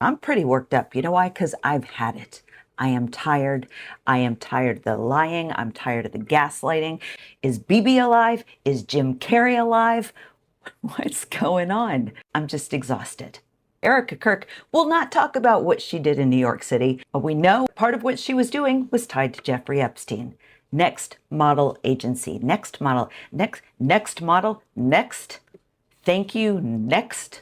I'm pretty worked up. You know why? Because I've had it. I am tired. I am tired of the lying. I'm tired of the gaslighting. Is Bibi alive? Is Jim Carrey alive? What's going on? I'm just exhausted. Erica Kirk will not talk about what she did in New York City, but we know part of what she was doing was tied to Jeffrey Epstein. Next model agency. Next model. Next model. Next. Thank you. Next.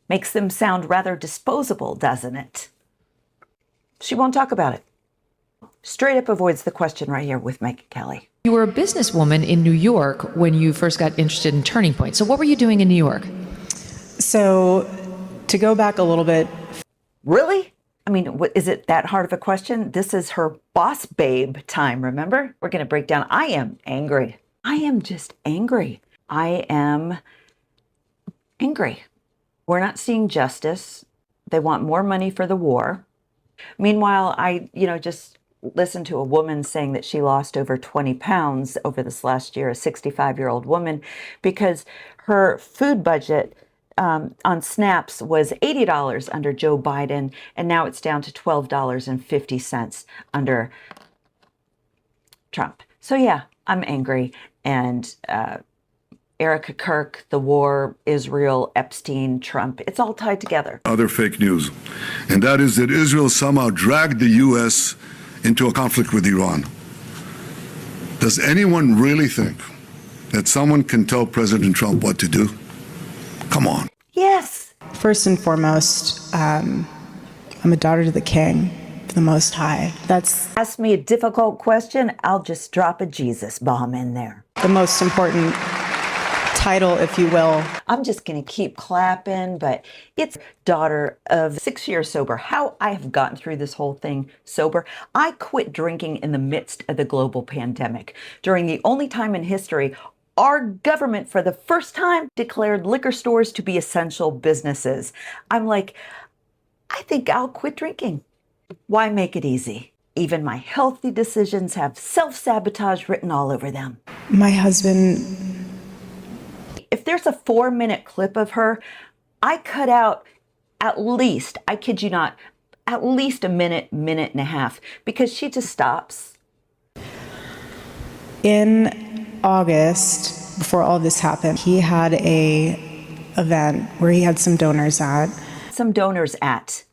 Makes them sound rather disposable, doesn't it? She won't talk about it. Straight up avoids the question right here with Megyn Kelly. You were a businesswoman in New York when you first got interested in Turning Point. So what were you doing in New York? So to go back a little bit. Really? I mean, is it that hard of a question? This is her boss babe time, remember? We're going to break down. I am angry. I am just angry. I am angry. We're not seeing justice. They want more money for the war. Meanwhile, I, just listened to a woman saying that she lost over 20 pounds over this last year, a 65-year-old woman, because her food budget on SNAPs was $80 under Joe Biden, and now it's down to $12.50 under Trump. So yeah, I'm angry. And Erica Kirk, the war, Israel, Epstein, Trump, it's all tied together. Other fake news, and that is that Israel somehow dragged the U.S. into a conflict with Iran. Does anyone really think that someone can tell President Trump what to do? Come on. Yes. First and foremost, I'm a daughter to the King, the Most High. Ask me a difficult question, I'll just drop a Jesus bomb in there. The most important title, if you will. I'm just going to keep clapping, but it's daughter of 6 years sober. How I have gotten through this whole thing sober. I quit drinking in the midst of the global pandemic. During the only time in history our government, for the first time, declared liquor stores to be essential businesses. I'm like, I think I'll quit drinking. Why make it easy? Even my healthy decisions have self-sabotage written all over them. My husband... If there's a 4-minute clip of her, I cut out at least, I kid you not, at least a minute, minute and a half, because she just stops. In August, before all this happened, he had a event where he had some donors at.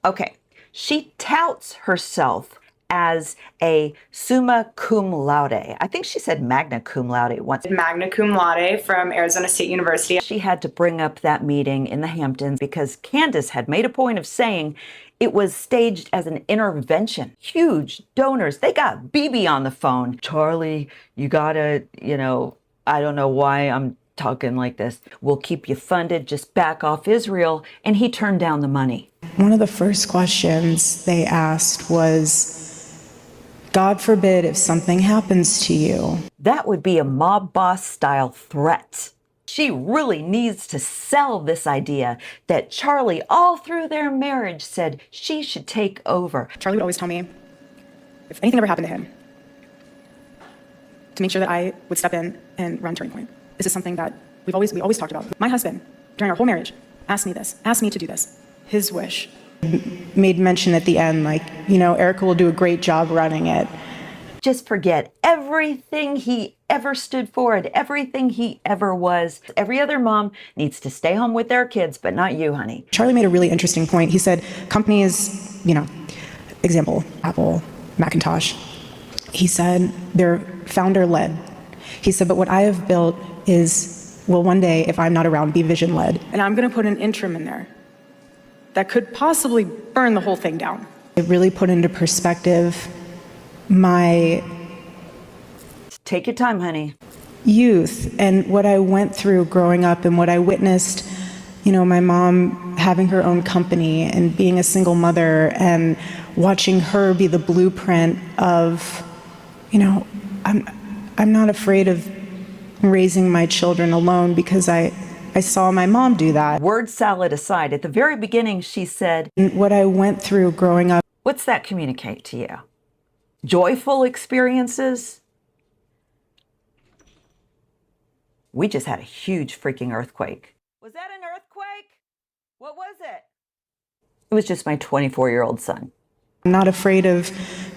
Okay, she touts herself as a summa cum laude. I think she said magna cum laude once. Magna cum laude from Arizona State University. She had to bring up that meeting in the Hamptons because Candace had made a point of saying it was staged as an intervention. Huge donors. They got Bibi on the phone. Charlie, you gotta, I don't know why I'm talking like this. We'll keep you funded. Just back off Israel. And he turned down the money. One of the first questions they asked was, God forbid if something happens to you. That would be a mob boss style threat. She really needs to sell this idea that Charlie, all through their marriage, said she should take over. Charlie would always tell me, if anything ever happened to him, to make sure that I would step in and run Turning Point. This is something that we always talked about. My husband, during our whole marriage, asked me to do this. His wish. Made mention at the end, Erica will do a great job running it. Just forget everything he ever stood for and everything he ever was. Every other mom needs to stay home with their kids, but not you, honey. Charlie made a really interesting point. He said, companies, example, Apple, Macintosh. He said, they're founder-led. He said, but what I have built is, one day, if I'm not around, be vision-led. And I'm going to put an interim in there that could possibly burn the whole thing down. It really put into perspective my... Take your time, honey. Youth and what I went through growing up and what I witnessed, my mom having her own company and being a single mother and watching her be the blueprint of, I'm not afraid of raising my children alone because I saw my mom do that. Word salad aside, at the very beginning, she said, what I went through growing up. What's that communicate to you? Joyful experiences? We just had a huge freaking earthquake. Was that an earthquake? What was it? It was just my 24-year-old son. I'm not afraid of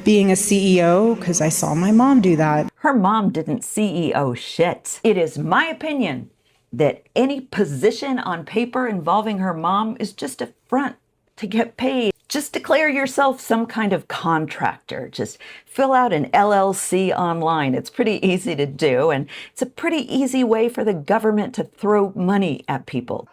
being a CEO because I saw my mom do that. Her mom didn't CEO shit. It is my opinion that any position on paper involving her mom is just a front to get paid. Just declare yourself some kind of contractor. Just fill out an LLC online. It's pretty easy to do, and it's a pretty easy way for the government to throw money at people.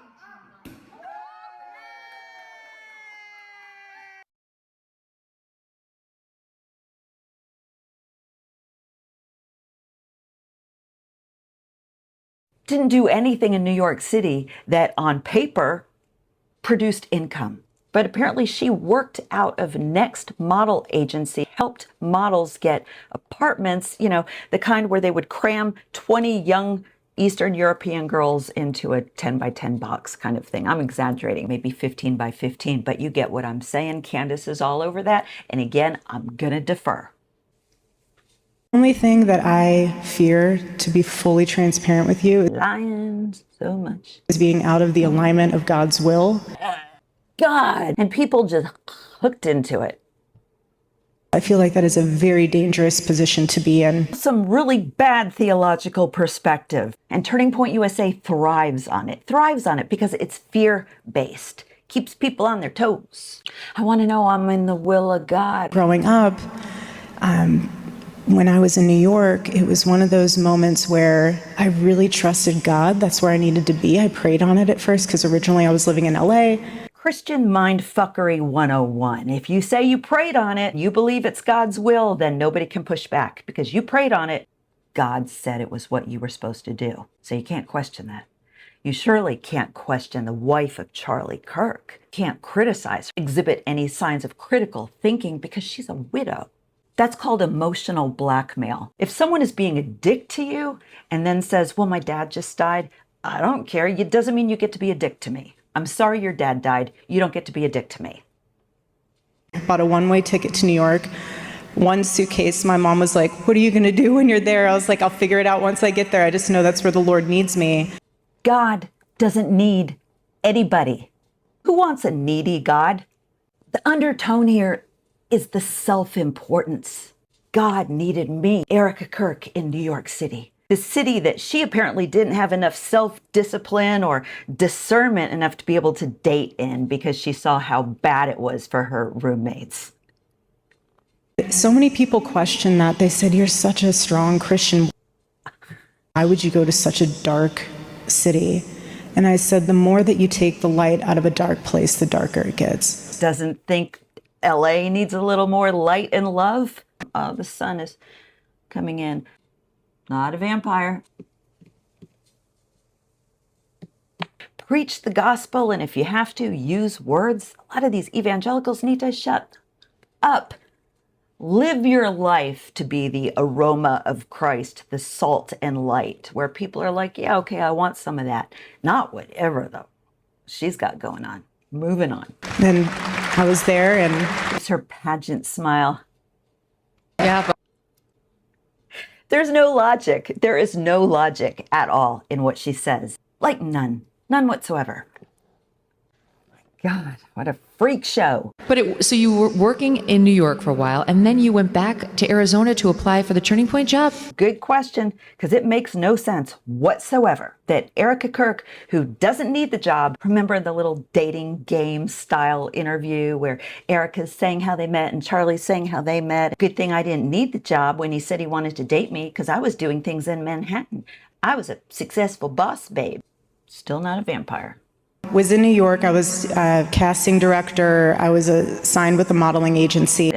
Didn't do anything in New York City that on paper produced income. But apparently she worked out of Next Model Agency, helped models get apartments, you know, the kind where they would cram 20 young Eastern European girls into a 10 by 10 box kind of thing. I'm exaggerating, maybe 15 by 15, but you get what I'm saying. Candace is all over that. And again, I'm gonna defer. The only thing that I fear, to be fully transparent with you, Lying so much. is being out of the alignment of God's will. God. And people just hooked into it. I feel like that is a very dangerous position to be in. Some really bad theological perspective. And Turning Point USA thrives on it because it's fear-based. Keeps people on their toes. I want to know I'm in the will of God. Growing up, when I was in New York, it was one of those moments where I really trusted God. That's where I needed to be. I prayed on it at first because originally I was living in LA. Christian mindfuckery 101. If you say you prayed on it, you believe it's God's will, then nobody can push back because you prayed on it. God said it was what you were supposed to do. So you can't question that. You surely can't question the wife of Charlie Kirk. Can't criticize, exhibit any signs of critical thinking because she's a widow. That's called emotional blackmail. If someone is being a dick to you and then says, well, my dad just died, I don't care. It doesn't mean you get to be a dick to me. I'm sorry your dad died. You don't get to be a dick to me. Bought a one-way ticket to New York. One suitcase, my mom was like, what are you going to do when you're there? I was like, I'll figure it out once I get there. I just know that's where the Lord needs me. God doesn't need anybody. Who wants a needy God? The undertone here is the self-importance. God needed me, Erica Kirk, in New York City. The city that she apparently didn't have enough self-discipline or discernment enough to be able to date in because she saw how bad it was for her roommates. So many people question that. They said, you're such a strong Christian. Why would you go to such a dark city? And I said, the more that you take the light out of a dark place, the darker it gets. Doesn't think LA needs a little more light and love? Oh, the sun is coming in. Not a vampire. Preach the gospel, and if you have to, use words. A lot of these evangelicals need to shut up. Live your life to be the aroma of Christ, the salt and light, where people are like, yeah, okay, I want some of that. Not whatever, though, she's got going on. Moving on. And I was there, and It's her pageant smile. Yeah, but There's no logic. There is no logic at all in what she says. Like none. None whatsoever. God, what a freak show. so you were working in New York for a while, and then you went back to Arizona to apply for the Turning Point job? Good question, because it makes no sense whatsoever that Erica Kirk, who doesn't need the job, remember the little dating game style interview where Erica's saying how they met and Charlie's saying how they met. Good thing I didn't need the job when he said he wanted to date me because I was doing things in Manhattan. I was a successful boss babe. Still not a vampire. was in New York. I was casting director. I was signed with a modeling agency.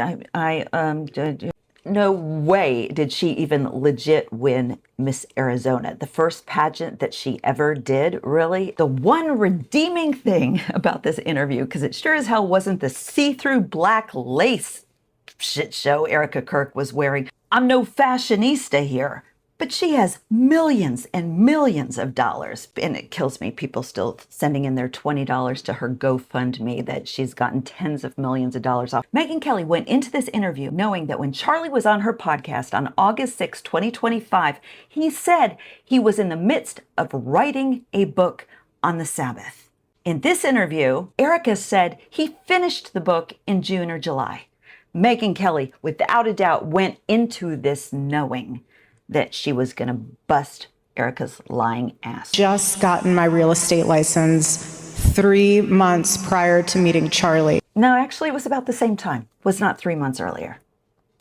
No way did she even legit win Miss Arizona. The first pageant that she ever did, really. The one redeeming thing about this interview, because it sure as hell wasn't the see-through black lace shit show Erica Kirk was wearing. I'm no fashionista here. But she has millions and millions of dollars. And it kills me, people still sending in their $20 to her GoFundMe that she's gotten tens of millions of dollars off. Megyn Kelly went into this interview knowing that when Charlie was on her podcast on August 6, 2025, he said he was in the midst of writing a book on the Sabbath. In this interview, Erica said he finished the book in June or July. Megyn Kelly, without a doubt, went into this knowing that she was going to bust Erica's lying ass. Just gotten my real estate license 3 months prior to meeting Charlie. No, actually, it was about the same time. It was not 3 months earlier.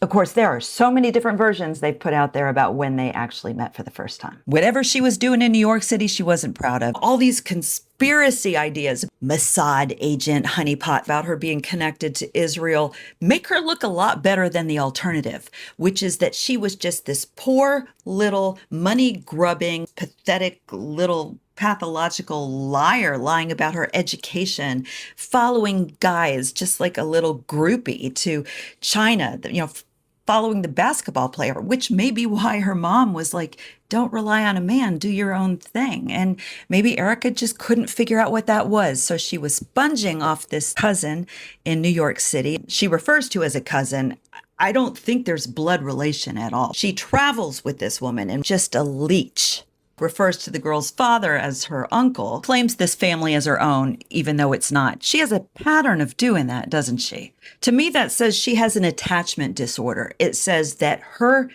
Of course, there are so many different versions they've put out there about when they actually met for the first time. Whatever she was doing in New York City, she wasn't proud of. All these conspiracy ideas, Mossad agent honeypot about her being connected to Israel, make her look a lot better than the alternative, which is that she was just this poor little money-grubbing, pathetic little pathological liar lying about her education, following guys just like a little groupie to China, following the basketball player, which may be why her mom was like, don't rely on a man, do your own thing. And maybe Erica just couldn't figure out what that was. So she was sponging off this cousin in New York City. She refers to as a cousin. I don't think there's blood relation at all. She travels with this woman and just a leech. Refers to the girl's father as her uncle, claims this family as her own, even though it's not. She has a pattern of doing that, doesn't she? To me, that says she has an attachment disorder. It says that her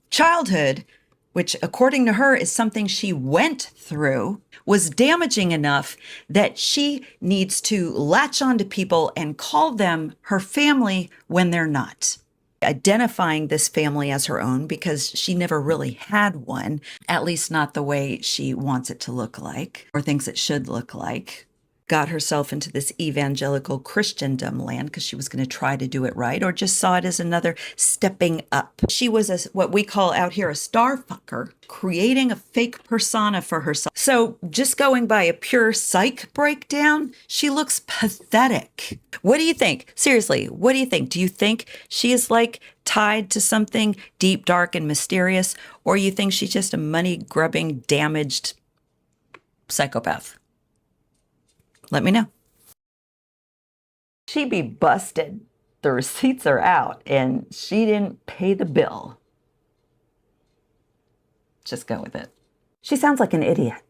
childhood, which according to her is something she went through, was damaging enough that she needs to latch onto people and call them her family when they're not. Identifying this family as her own because she never really had one, at least not the way she wants it to look like or thinks it should look like. Got herself into this evangelical Christendom land because she was going to try to do it right, or just saw it as another stepping up. She was what we call out here a star fucker, creating a fake persona for herself. So just going by a pure psych breakdown, she looks pathetic. What do you think? Seriously, what do you think? Do you think she is like tied to something deep, dark, and mysterious, or you think she's just a money-grubbing, damaged psychopath? Let me know. She be busted. The receipts are out and she didn't pay the bill. Just go with it. She sounds like an idiot.